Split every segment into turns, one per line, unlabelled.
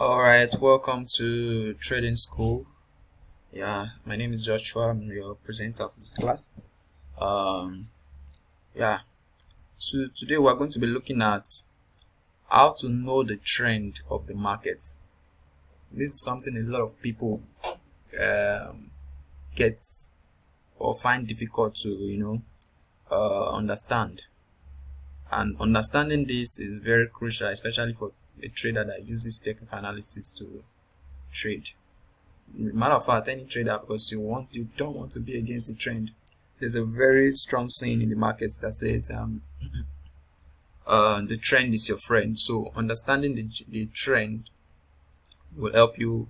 All right, welcome to Trading School. Yeah, my name is Joshua. I'm your presenter for this class. Um, yeah, so today we're going to be looking at how to know the trend of the markets. This is something a lot of people get or find difficult to understand. And understanding this is very crucial, especially for a trader that uses technical analysis to trade. Matter of fact, any trader, because you don't want to be against the trend. There's a very strong saying in the markets that says the trend is your friend. So understanding the trend will help you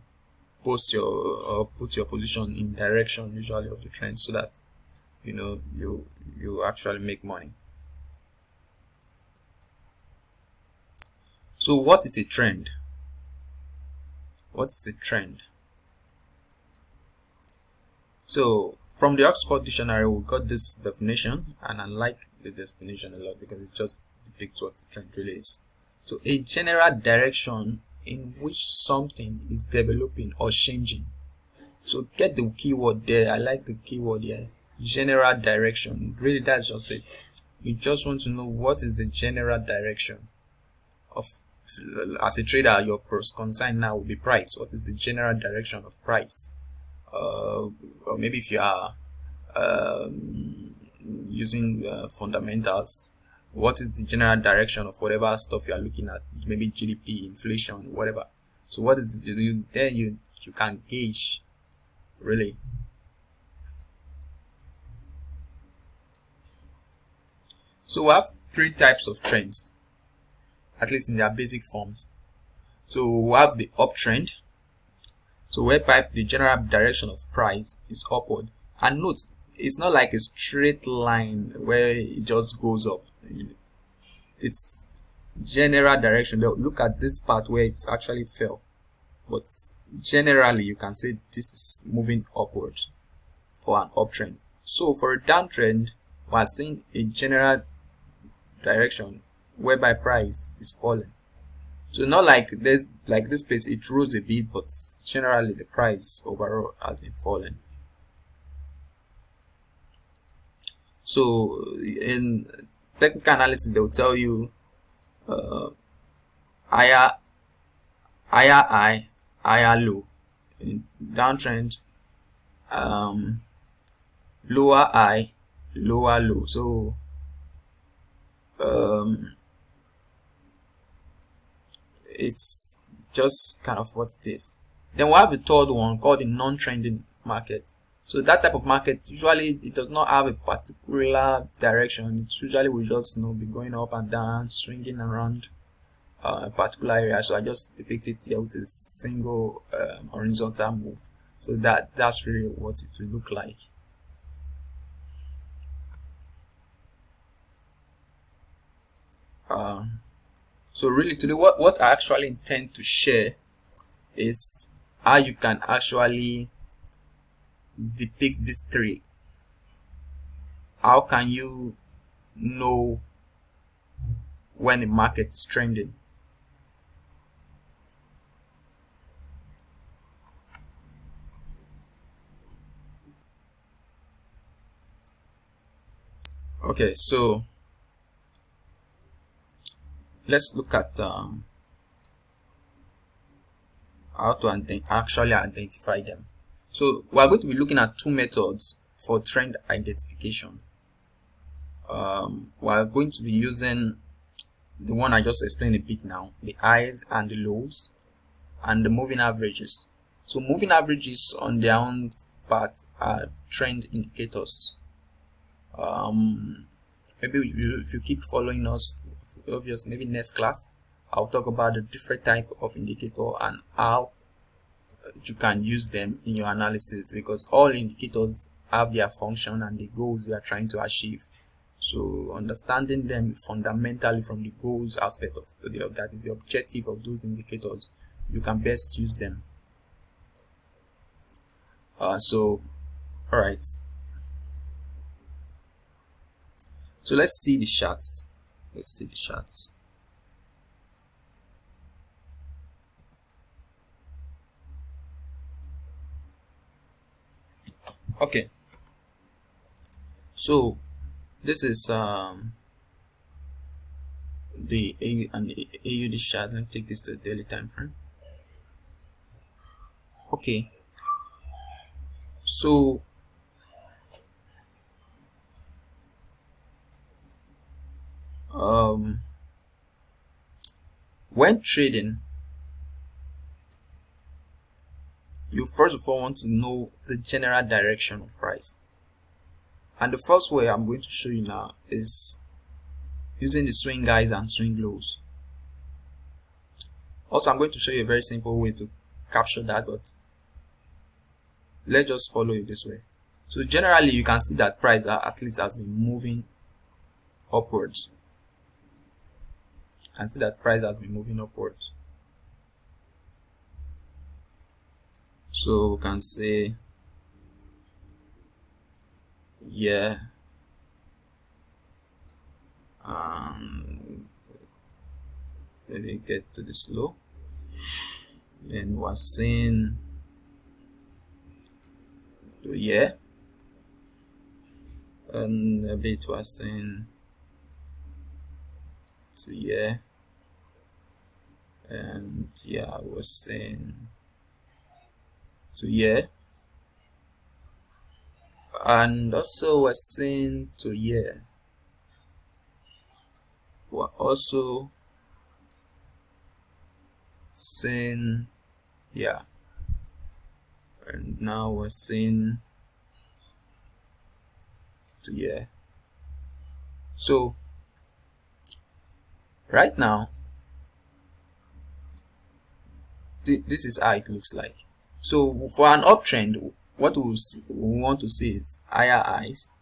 put your position in direction usually of the trend, so that you actually make money. So what is a trend? What is a trend? So from the Oxford Dictionary, we got this definition, and I like the definition a lot because it just depicts what a trend really is. So a general direction in which something is developing or changing. So get the keyword there. I like the keyword here. General direction. Really, that's just it. You just want to know what is the general direction of, as a trader, your concern now will be price. What is the general direction of price? Or maybe if you are using fundamentals, what is the general direction of whatever stuff you are looking at? Maybe GDP, inflation, whatever. So what is it? Then you can gauge really. So we have three types of trends, at least in their basic forms. So we have the uptrend. So whereby the general direction of price is upward. And note, it's not like a straight line where it just goes up. It's general direction. Look at this part where it's actually fell. But generally, you can say this is moving upward for an uptrend. So for a downtrend, we are seeing a general direction whereby price is falling. So not like this place it rose a bit, but generally the price overall has been falling. So in technical analysis, they will tell you higher high, higher low. In downtrend, lower high, lower low. So it's just kind of what it is. Then we have the third one called the non-trending market. So that type of market, usually it does not have a particular direction. It usually will just be going up and down, swinging around a particular area. So I just depict it here with a single horizontal move. So that's really what it will look like. So really today what I actually intend to share is how you can actually depict these three. How can you know when the market is trending? Okay, so let's look at how to actually identify them. So we are going to be looking at two methods for trend identification. We are going to be using the one I just explained a bit now, the highs and the lows, and the moving averages. So moving averages on their own part are trend indicators. Maybe if you keep following us, obviously maybe next class I'll talk about the different type of indicator and how you can use them in your analysis, because all indicators have their function and the goals they are trying to achieve. So understanding them fundamentally from the goals aspect of that is the objective of those indicators, you can best use them. So all right, so let's see the charts. Okay, so this is the AUD chart. Let me take this to the daily time frame. Okay, so when trading, you first of all want to know the general direction of price, and the first way I'm going to show you now is using the swing highs and swing lows. Also, I'm going to show you a very simple way to capture that, but let's just follow it this way. So generally, you can see that price at least has been moving upwards. You can see that price has been moving upwards. So we can say, yeah, let me get to this low. Then we're seeing to yeah, and a bit we're seeing to yeah, and yeah, I was saying to yeah, and also we're saying to yeah. We're also saying yeah, and now we're saying to yeah. So right now, this is how it looks like. So for an uptrend, what we want to see is higher highs.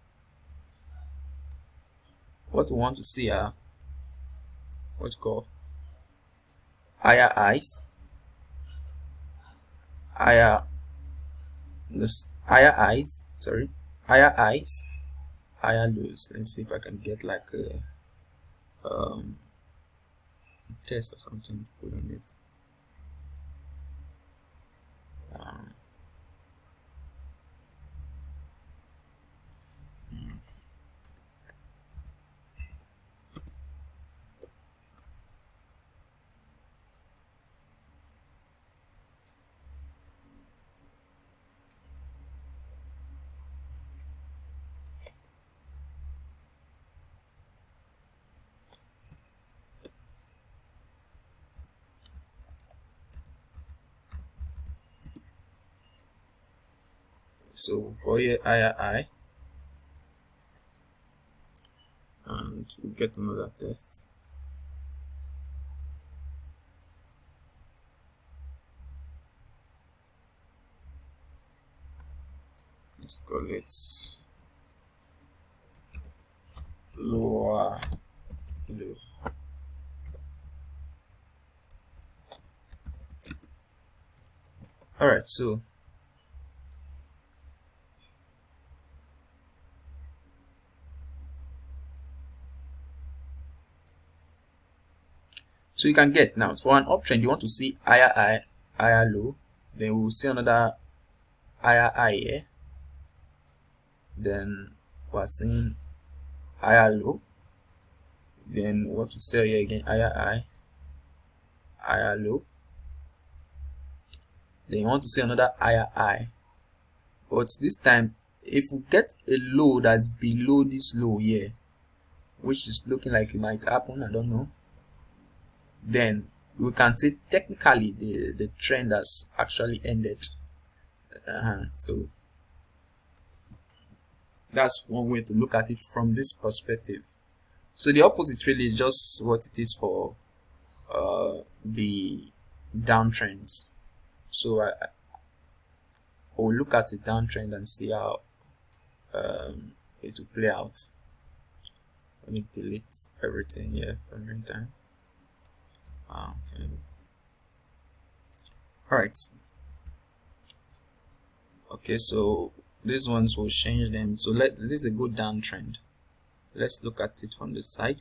What we want to see are what's called higher highs, higher highs, sorry, higher highs, higher lows. Let's see if I can get like a test or something to put on it. So go here higher high, and we get another test. Let's call it lower low. All right, so you can get now for an uptrend, you want to see higher high, higher low, then we'll see another higher high here, then we're seeing higher low, then we want to sell here again higher high, higher low, then you want to see another higher high, but this time if we get a low that's below this low here, which is looking like it might happen, I don't know, then we can say technically the trend has actually ended. So that's one way to look at it from this perspective. So the opposite really is just what it is for the downtrends. So I will look at the downtrend and see how it will play out. Let me delete everything here for the meantime. Okay. Alright. Okay, so these ones will change them. So this is a good downtrend. Let's look at it from the side.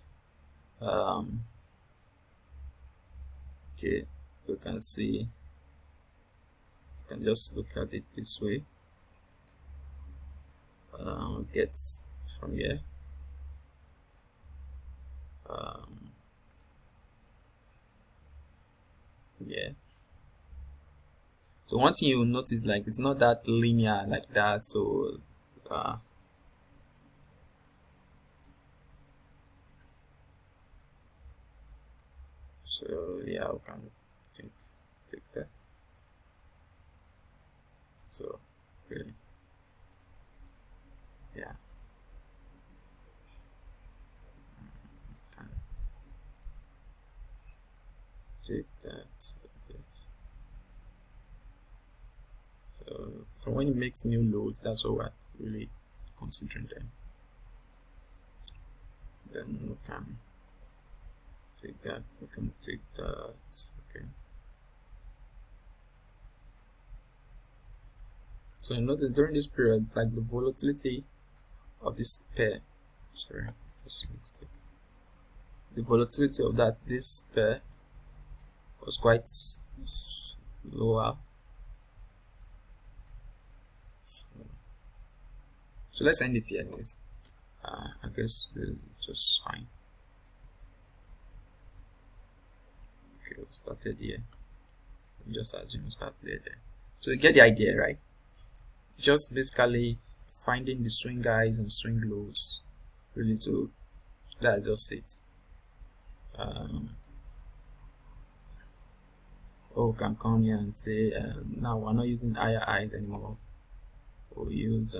Okay, we can see. You can just look at it this way. get from here. Yeah. So one thing you'll notice, like, it's not that linear like that. So yeah, we can take that. So really, yeah. Can take that. So when it makes new loads, that's what we're really considering them. Then we can take that. We can take that. Okay. So you notice during this period, like the volatility of this pair. Sorry, just mistake. The volatility of this pair was quite lower. So let's end it here, anyways. I guess just fine. Okay, we started here. We just assume we start there. So you get the idea, right? Just basically finding the swing highs and swing lows. Really, to that's just it. Or we can come here and say, now we're not using higher highs anymore. We'll use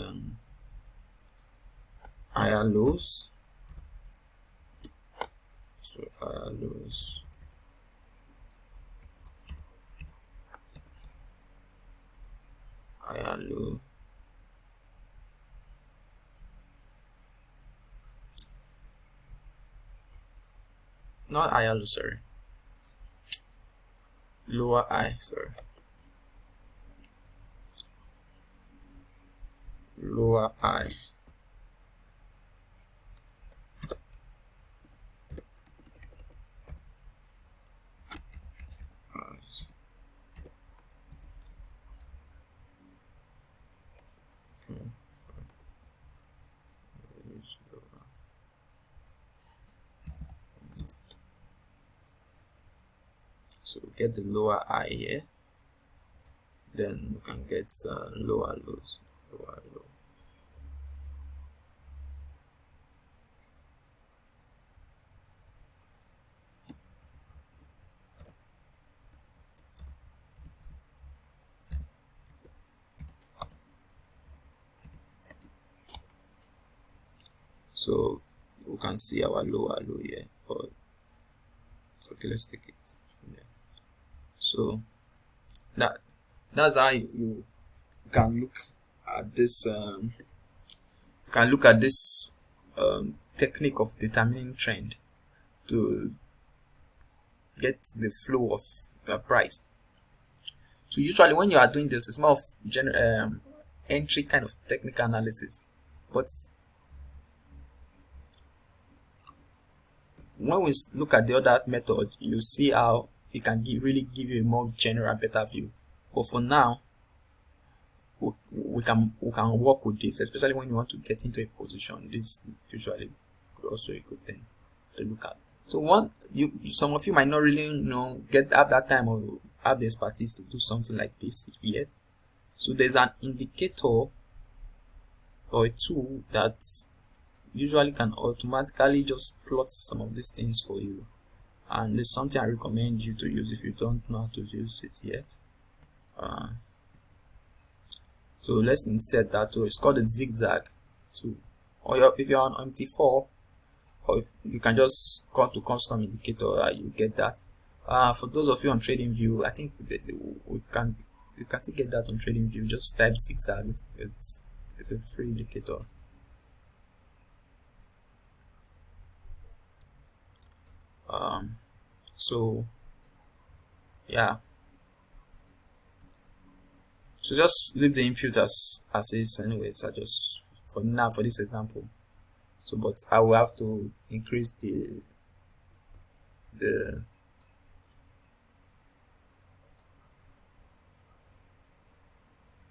higher lows. So higher lows. Higher low. Not higher low, sorry. Lower high, sorry. Lower high. So we get the lower high here, then we can get lower lows, lower low. So we can see our lower low here, but it's okay. Let's take it from there. So that's how you can look at this. Technique of determining trend to get the flow of the price. So usually when you are doing this, it's more of entry kind of technical analysis, but when we look at the other method, you see how it can really give you a more general, better view. But for now, we can work with this, especially when you want to get into a position. This usually also a good thing to look at. So some of you might not really have that time or have the expertise to do something like this yet. So there's an indicator or a tool that usually can automatically just plot some of these things for you, and it's something I recommend you to use if you don't know how to use it yet. So let's insert that tool. It's called the zigzag tool, or if you're on MT4, or you can just go to custom indicator, you get that. For those of you on TradingView, I think you can still get that on TradingView. Just type zigzag. It's a free indicator. So yeah, so just leave the input as is anyways. I just for now for this example. So but I will have to increase the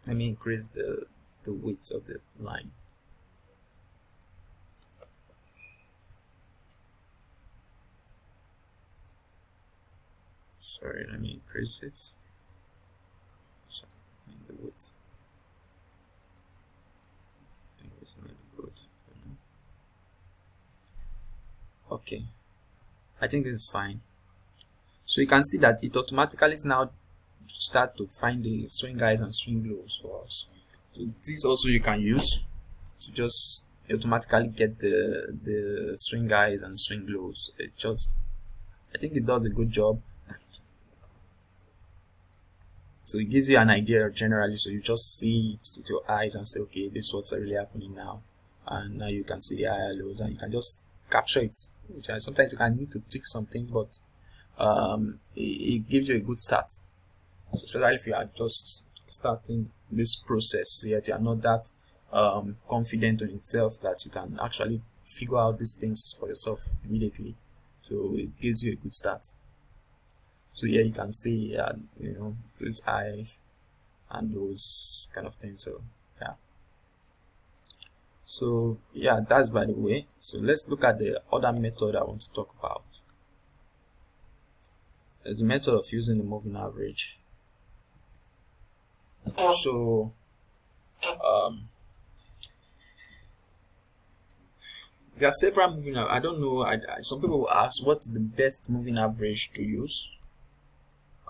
let me increase the width of the line. Sorry, let me increase it. So, the width. I think this may be good. Okay, I think this is fine. So you can see that it automatically now start to find the swing highs and swing lows for us. So this also you can use to just automatically get the swing highs and swing lows. I think it does a good job. So it gives you an idea generally, so you just see it with your eyes and say, okay, this is what's really happening now, and now you can see the higher lows and you can just capture it. Sometimes you can need to tweak some things, but it gives you a good start. So especially if you are just starting this process, yet you are not that confident on yourself that you can actually figure out these things for yourself immediately. So it gives you a good start. So here you can see those highs and those kind of things. So yeah. So yeah, that's by the way. So let's look at the other method I want to talk about. It's the method of using the moving average. So there are several moving average. I don't know. Some people will ask, what is the best moving average to use?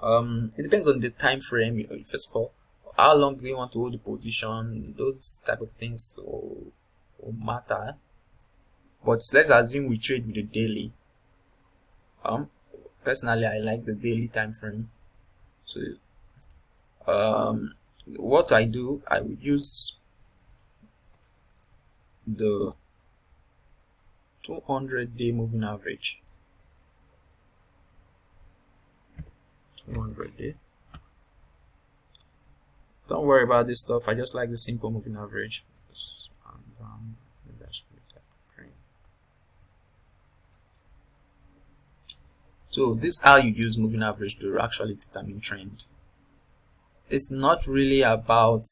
It depends on the time frame. First of all, how long do you want to hold the position? Those type of things will matter. But let's assume we trade with the daily. Personally, I like the daily time frame. So what I do, I would use the 200-day moving average. 200-day. Don't worry about this stuff. I just like the simple moving average. So this is how you use moving average to actually determine trend. It's not really about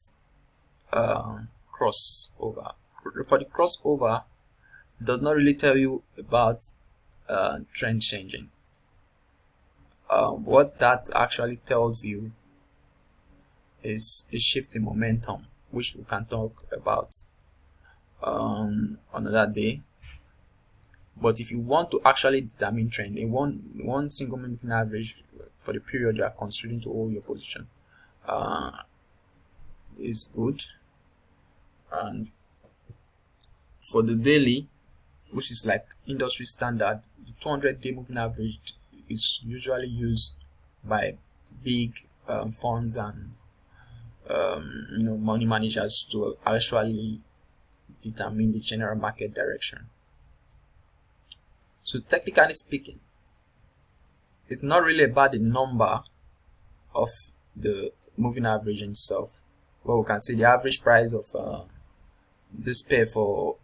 crossover. For the crossover, it does not really tell you about trend changing. What that actually tells you is a shift in momentum, which we can talk about another day. But if you want to actually determine trend in one single moving average for the period you are considering to hold your position, is good. And for the daily, which is like industry standard, the 200-day moving average is usually used by big funds and money managers to actually determine the general market direction. So technically speaking, it's not really about the number of the moving average itself. Well, we can see the average price of this pair for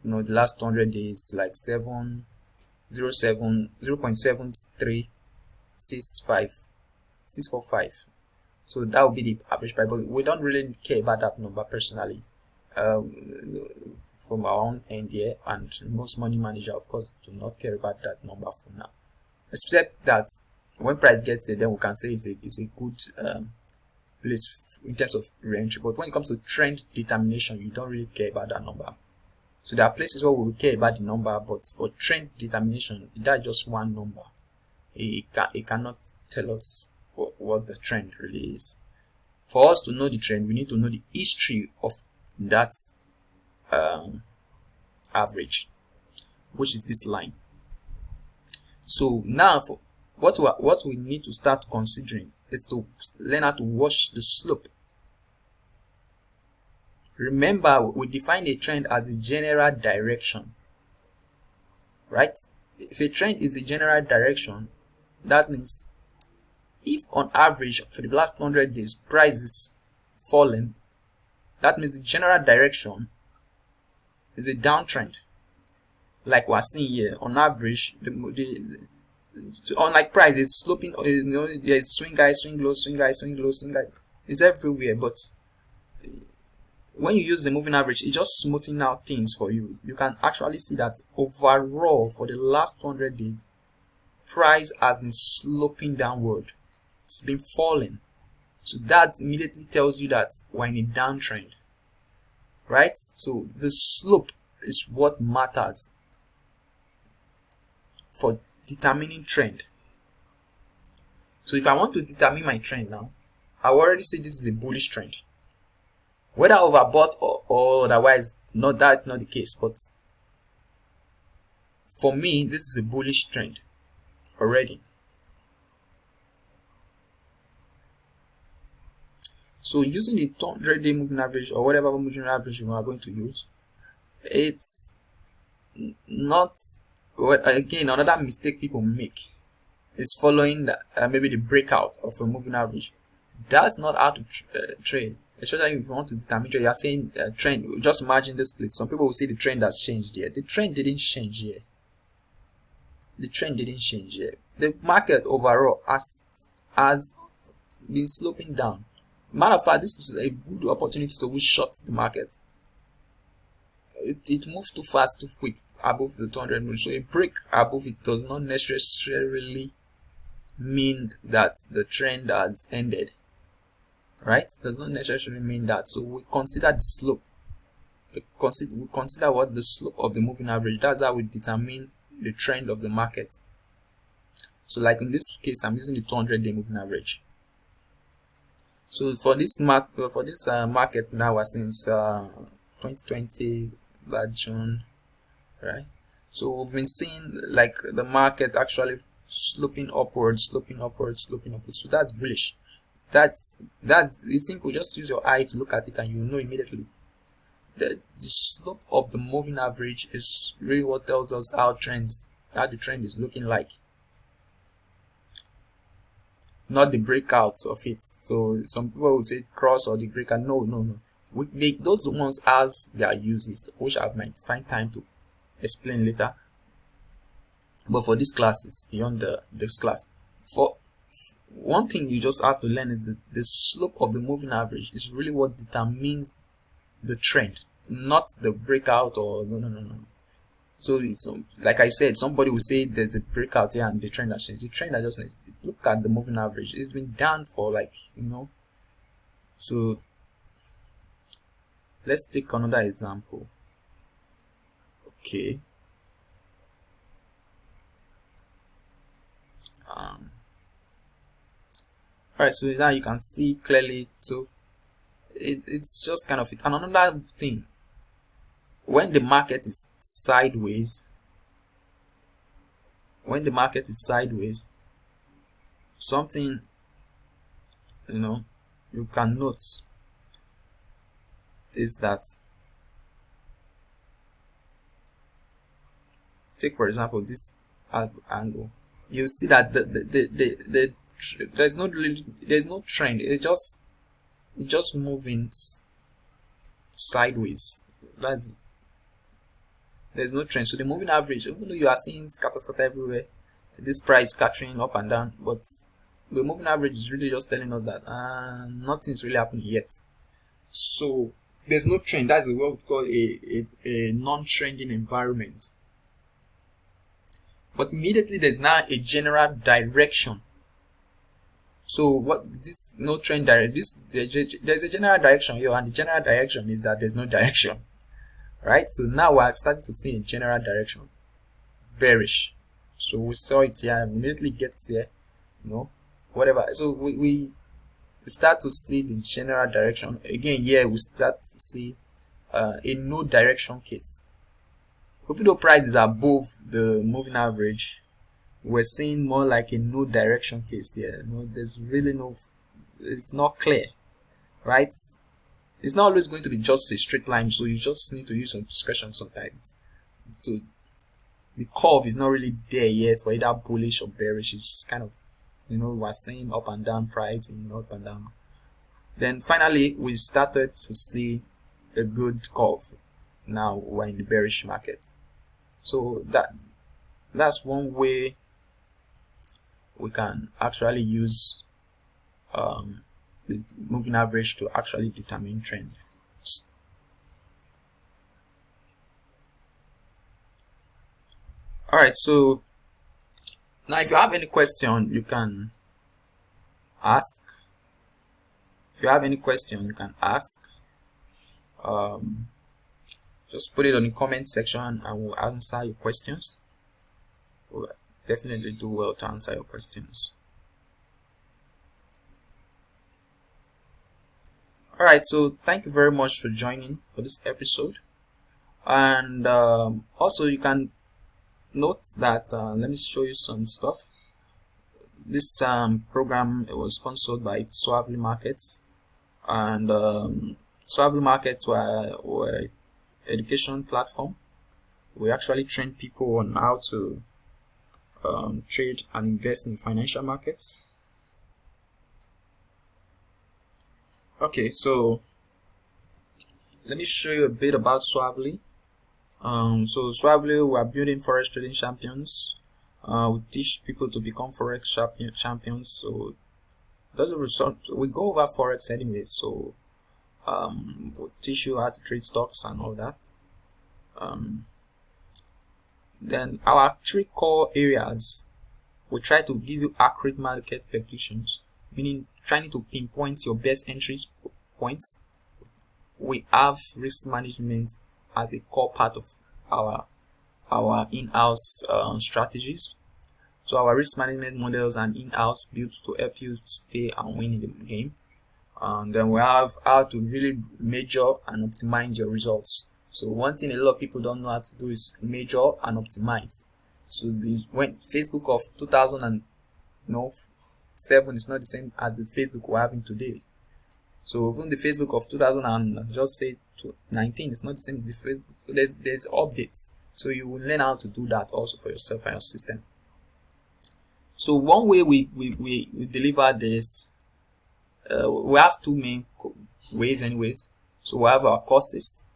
the last 200 days, like 0.7365645. So that would be the average price, but we don't really care about that number personally from our own end here, and most money managers of course do not care about that number for now, except that when price gets it, then we can say it's a good place in terms of range. But when it comes to trend determination, you don't really care about that number. So there are places where we will care about the number, but for trend determination, that's just one number. It cannot tell us what the trend really is. For us to know the trend, we need to know the history of that average, which is this line. So now, for what we need to start considering is to learn how to watch the slope. Remember, we define a trend as the general direction, right? If a trend is the general direction, that means if on average for the last 100 days price is falling, that means the general direction is a downtrend. Like we're seeing here, on average, unlike price is sloping. There's swing high, swing low, swing high, swing low, swing high. It's everywhere. But when you use the moving average, it's just smoothing out things for you. You can actually see that overall for the last 200 days, price has been sloping downward. It's been falling. So that immediately tells you that we're in a downtrend, right? So the slope is what matters for determining trend. So if I want to determine my trend now, I already say this is a bullish trend. Whether overbought or otherwise, that's not the case. But for me, this is a bullish trend already. So using the 200-day moving average or whatever moving average you are going to use, it's not, again, another mistake people make is following maybe the breakout of a moving average. That's not how to trade, especially if you want to determine trade. You are saying trend. Just imagine this place. Some people will say the trend has changed here. The trend didn't change here. The trend didn't change here. The market overall has been sloping down. Matter of fact, this is a good opportunity to short the market. It moves too fast, too quick above the 200 moving. So a break above it does not necessarily mean that the trend has ended, right? Does not necessarily mean that. So we consider the slope. We consider what the slope of the moving average. That's how we determine the trend of the market. So like in this case, I'm using the 200-day moving average. So for this market now, since 2020 that June, right? So we've been seeing like the market actually sloping upwards, sloping upwards, sloping upwards. So that's bullish. That's it's simple. Just use your eye to look at it, and you know immediately. The slope of the moving average is really what tells us how the trend is looking like, not the breakout of it. So some people would say cross or the breakout. No. Those ones have their uses, which I might find time to explain later. But for this class, it's beyond this class. For one thing you just have to learn is the slope of the moving average is really what determines the trend, not the breakout or no. So like I said, somebody will say there's a breakout here and the trend has changed. The trend I just look at the moving average. It's been down for So let's take another example. Okay. Alright, so now you can see clearly. So it's just kind of it. And another thing, when the market is sideways, something you can note is that, take for example this angle, you see that there's no trend. It just moving sideways. That's it. There's no trend. So the moving average, even though you are seeing scatter everywhere, this price scattering up and down, but the moving average is really just telling us that nothing's really happening yet. So there's no trend. That's what we call a non-trending environment. But immediately there's now a general direction. So what this no trend there's a general direction here, and the general direction is that there's no direction, right? So now we're starting to see a general direction, bearish. So we saw it here, immediately gets here, whatever. So we start to see the general direction again. Here we start to see a no direction case. Even though price is above the moving average, we're seeing more like a no direction case here. There's really it's not clear, right? It's not always going to be just a straight line, so you just need to use some discretion sometimes. So the curve is not really there yet for either bullish or bearish. It's just kind of, we're seeing up and down pricing, up and down. Then finally we started to see a good curve. Now we're in the bearish market. So that's one way we can actually use the moving average to actually determine trend. Alright, so Now, if you have any question, you can ask. If you have any question, you can ask. Just put it on the comment section and we'll answer your questions. We'll definitely do well to answer your questions. Alright, so thank you very much for joining for this episode. And also you can note that, let me show you some stuff. This program was sponsored by Suavely Markets, and Suavely Markets were education platform. We actually train people on how to trade and invest in financial markets. Okay, so let me show you a bit about Suavely. So Suavely, we are building forex trading champions. We teach people to become forex champions. So those are results. We go over forex anyway. So we'll teach you how to trade stocks and all that. Then our 3 core areas, we try to give you accurate market predictions, meaning trying to pinpoint your best entry points. We have risk management as a core part of our in-house strategies. So our risk management models and in-house built to help you stay and win in the game. Then we have how to really measure and optimize your results. So one thing a lot of people don't know how to do is measure and optimize. So when Facebook of 2007 is not the same as the Facebook we're having today. So even the Facebook of 2000 and just say 19 is not the same as the Facebook. So there's updates. So you will learn how to do that also for yourself and your system. So one way we deliver this, we have 2 main ways anyways. So we have our courses,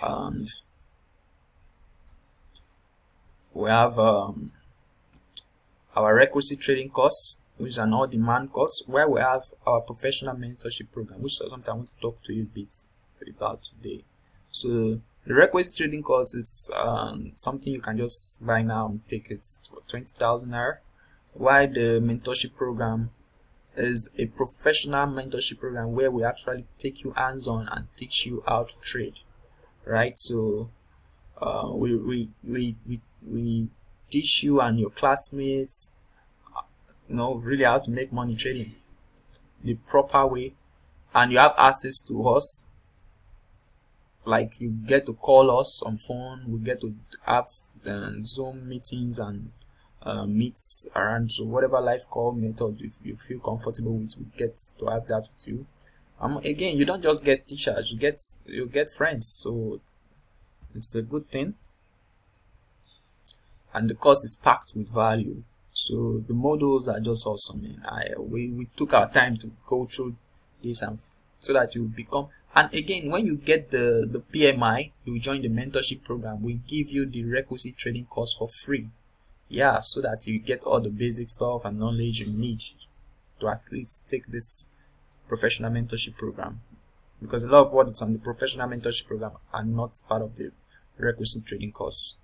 and we have our requisite trading course, which is an all-demand course, where we have our professional mentorship program, which is something I want to talk to you a bit about today. So the requisite trading course is something you can just buy now and take it for 20,000 naira, while the mentorship program is a professional mentorship program where we actually take you hands-on and teach you how to trade, right? So we teach you and your classmates really how to make money trading the proper way, and you have access to us. Like, you get to call us on phone, we get to have Zoom meetings and meets around. So whatever live call method you feel comfortable with, we get to have that with you. Again, you don't just get teachers, you get friends, so it's a good thing. And the course is packed with value. So the models are just awesome, man. We took our time to go through this, and so that you become. And again, when you get the PMI, you join the mentorship program. We give you the requisite trading course for free. Yeah, so that you get all the basic stuff and knowledge you need to at least take this professional mentorship program. Because a lot of what is on the professional mentorship program are not part of the requisite trading course.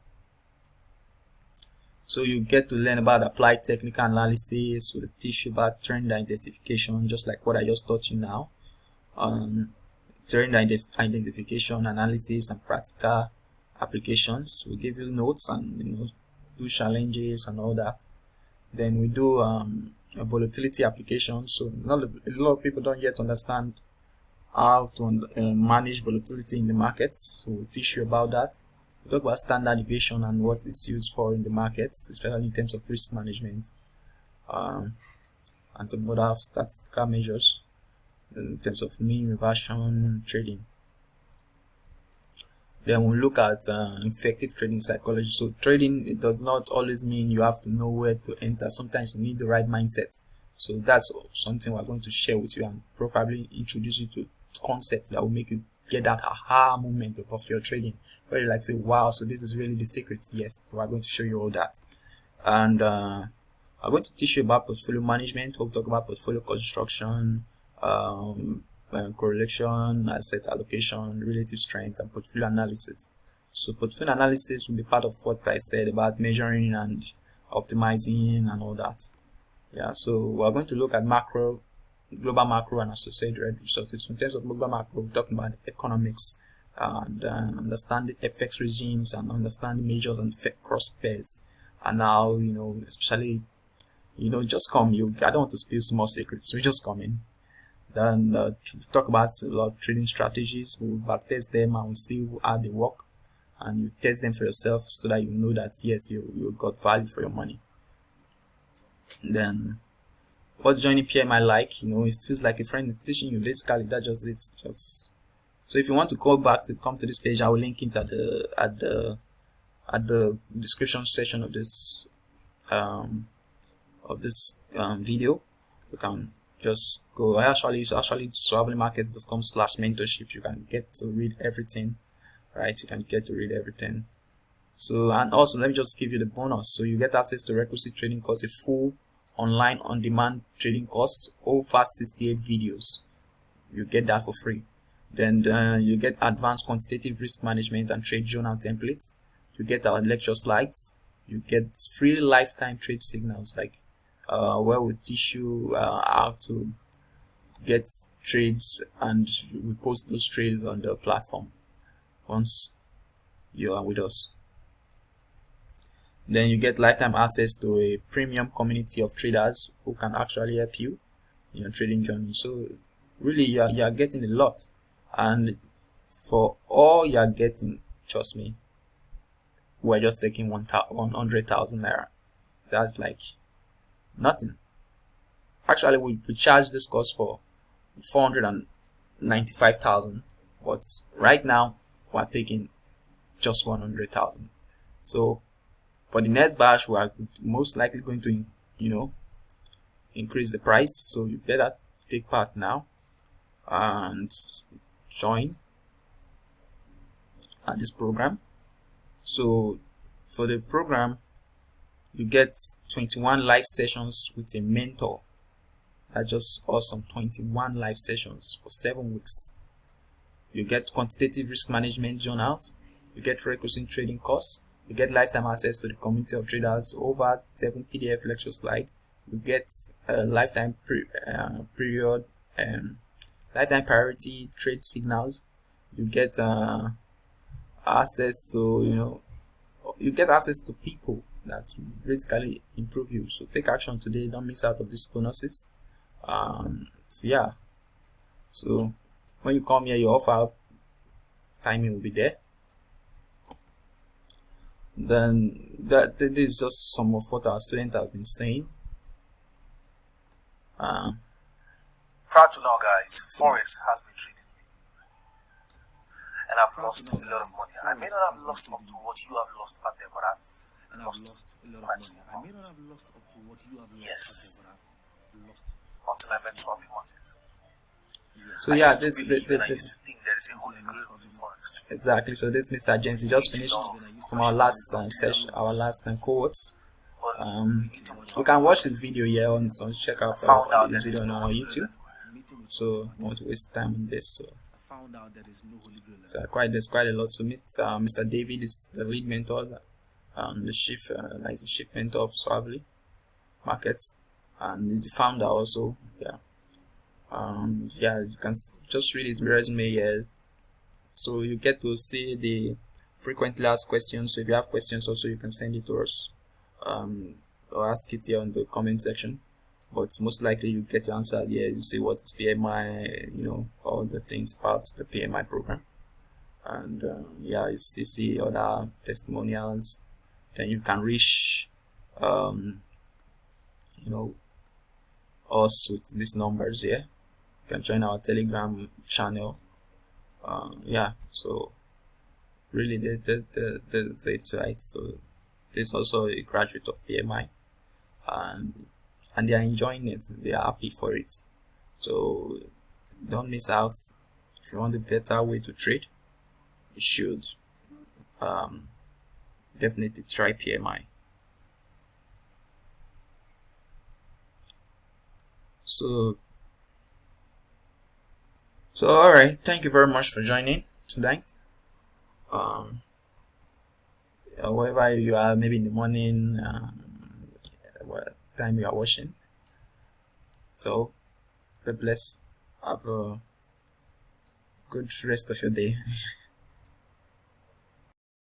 So you get to learn about applied technical analysis. We'll teach you about trend identification, just like what I just taught you now. Trend identification, analysis, and practical applications. We give you notes and do challenges and all that. Then we do a volatility application. So a lot of people don't yet understand how to manage volatility in the markets. So we'll teach you about that. We talk about standard deviation and what it's used for in the markets, especially in terms of risk management, and some other statistical measures in terms of mean reversion trading. Then we'll look at effective trading psychology. So trading, it does not always mean you have to know where to enter. Sometimes you need the right mindset. So that's something we're going to share with you and probably introduce you to concepts that will make you get that aha moment of your trading, where you like say, wow, so this is really the secret. Yes, so we're going to show you all that. And I'm going to teach you about portfolio management. We'll talk about portfolio construction, correlation, asset allocation, relative strength, and portfolio analysis. So portfolio analysis will be part of what I said about measuring and optimizing and all that. Yeah, so we're going to look at global macro and associated resources. So in terms of global macro, we're talking about economics and understanding FX regimes and understanding majors and cross pairs. And now, especially, just come. I don't want to spill small secrets. We just come in. Then talk about a lot of trading strategies. We'll backtest them and we'll see how they work. And you test them for yourself so that you know that yes, you got value for your money. Then what's joining PMI like? It feels like a friend is teaching you. Basically, that's just it. So if you want to come to this page, I will link it at the description section of this video. You can just go. Actually swahilimarkets.com/mentorship. You can get to read everything, right? You can get to read everything. So, and also let me just give you the bonus. So you get access to requisite trading course, a full online on-demand trading course, over 68 videos. You get that for free. Then you get advanced quantitative risk management and trade journal templates. You get our lecture slides. You get free lifetime trade signals, like where we teach you how to get trades, and we post those trades on the platform once you are with us. Then you get lifetime access to a premium community of traders who can actually help you in your trading journey. So really, you are getting a lot, and for all you are getting, trust me, we're just taking 100,000 naira. That's like nothing. Actually, we charge this course for 495,000, but right now we're taking just 100,000. So for the next batch, we are most likely going to, increase the price. So you better take part now and join this program. So for the program, you get 21 live sessions with a mentor. That's just awesome. 21 live sessions for 7 weeks. You get quantitative risk management journals. You get requisite trading course. You get lifetime access to the community of traders, over 7 PDF lecture slides. You get lifetime lifetime priority trade signals. You get access to people that basically improve you. So take action today. Don't miss out of these bonuses. So when you come here, your offer timing will be there. Then this is just some of what our students have been saying.
Proud to know, guys, Forex has been treating me, and I've lost a lot of money. I may not have lost up to what you have lost out there, but I've lost a lot of money. I may not have lost up to what you have lost out there, but I've lost until I met Swahili Market.
So yeah,
I used to think there is a holy grail to Forex.
Exactly. So this Mr. James, he just finished from our last session, our last cohorts. You can watch this video here on, so check out this video on our YouTube. So I want to waste time on this. So there's quite a lot to meet. Mr. David is the lead mentor, the chief mentor of Swahili Markets, and he's the founder also. You can just read his resume here. So you get to see the frequently asked questions. So if you have questions also, you can send it to us or ask it here on the comment section. But most likely you get your answer here. You see what is PMI, all the things about the PMI program. And you still see other testimonials. Then you can reach us with these numbers here. You can join our Telegram channel. So really it's right. So there's also a graduate of PMI, and they are enjoying it. They are happy for it. So don't miss out. If you want a better way to trade, you should definitely try PMI. So alright, thank you very much for joining tonight. Wherever you are, maybe in the morning, time you are watching. So God bless. Have a good rest of your day.